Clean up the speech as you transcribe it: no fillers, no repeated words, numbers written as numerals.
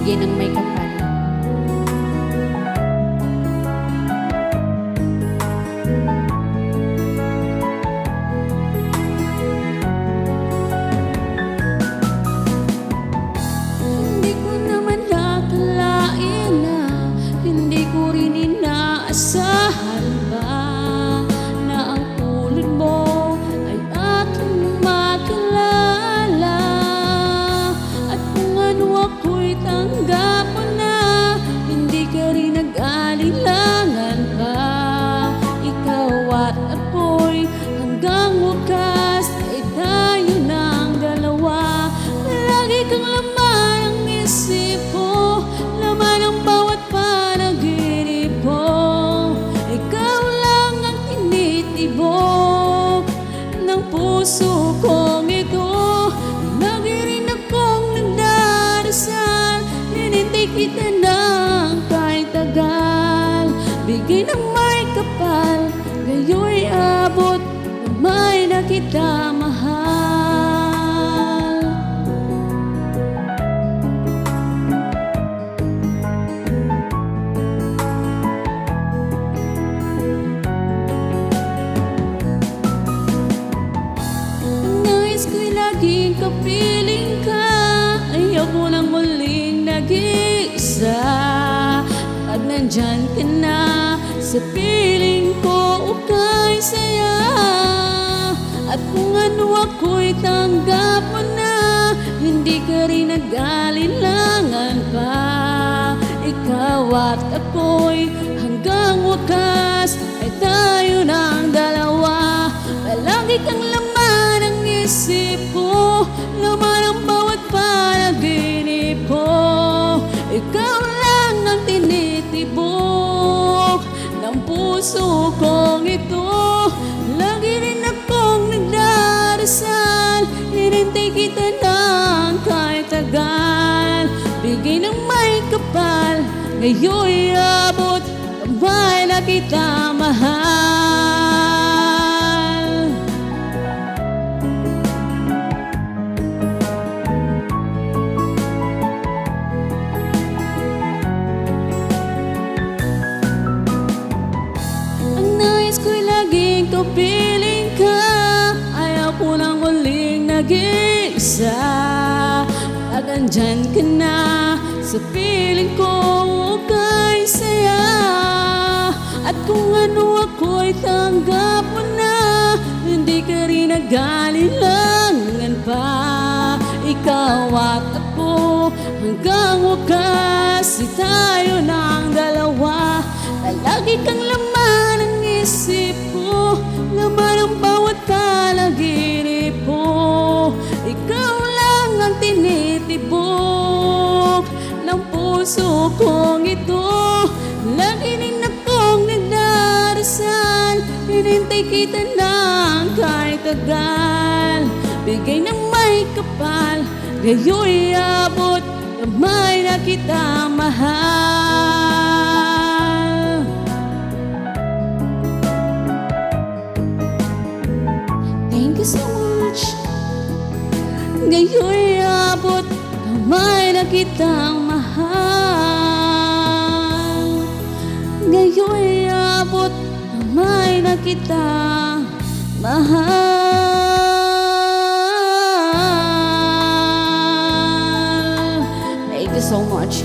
bigyan ng may kapal. Hindi ko naman nakalain na, hindi ko rin inaasahan ba na ang tulad mo ay aking makilala. At kung ano ako'y tanggap mo na, hindi ka rin nag-alilangan pa. Ikaw at ako'y hanggang wakas ay tayo ng dalawa. Lagi kang laman ang isip ko, laman ang bawat panaginip ko. Ikaw lang ang tinitibok ng puso kong ito. Lagi rin akong nagdarasal, hinintay kita ng kahit tagal. Bigay ng may kapal, ngayoy abot na may na kita mahal. Nais ko'y laging kapiling ka, ayaw ko nang muling nag-iisa. Pag nandyan ka na sa piling ko, ukay saya. At kung ano ako'y tanggap mo na, hindi ka rin nag-alilangan pa. Ikaw at ako'y hanggang wakas ay tayo ng dalawa. Palagi kang laman ang isip ko, laman ang bawat panaginip ko. Ikaw lang ang tinitibok ng puso kong ito. Lagi rin akong nagdarasal, hinintay kita ng kahit tagal. Bigay ng may kapal, ngayoy abot kamay na kita mahal. Ang nais ko'y laging kapiling ka, ayaw ko nang muling nag-iisa. Pag andyan ka na sa piling ko, ukay saya. At kung ano ako'y tanggap mo na, hindi ka rin nag-alilangan pa. Ikaw at ako hanggang wakas ay tayo ng dalawa. Palagi kang laman ang isip ko, laman ang bawat panaginip ko. Ikaw lang ang tinitibok ng puso kong ito. Lagi rin akong nagdarasal, hinintay kita ng kahit tagal. Bigay ng may kapal, ngayoy abot kamay na kita mahal. Thank you so much. Ngayoy abot kamay na kitang mahal. Ngayoy abot kamay na kita mahal. Thank you so much.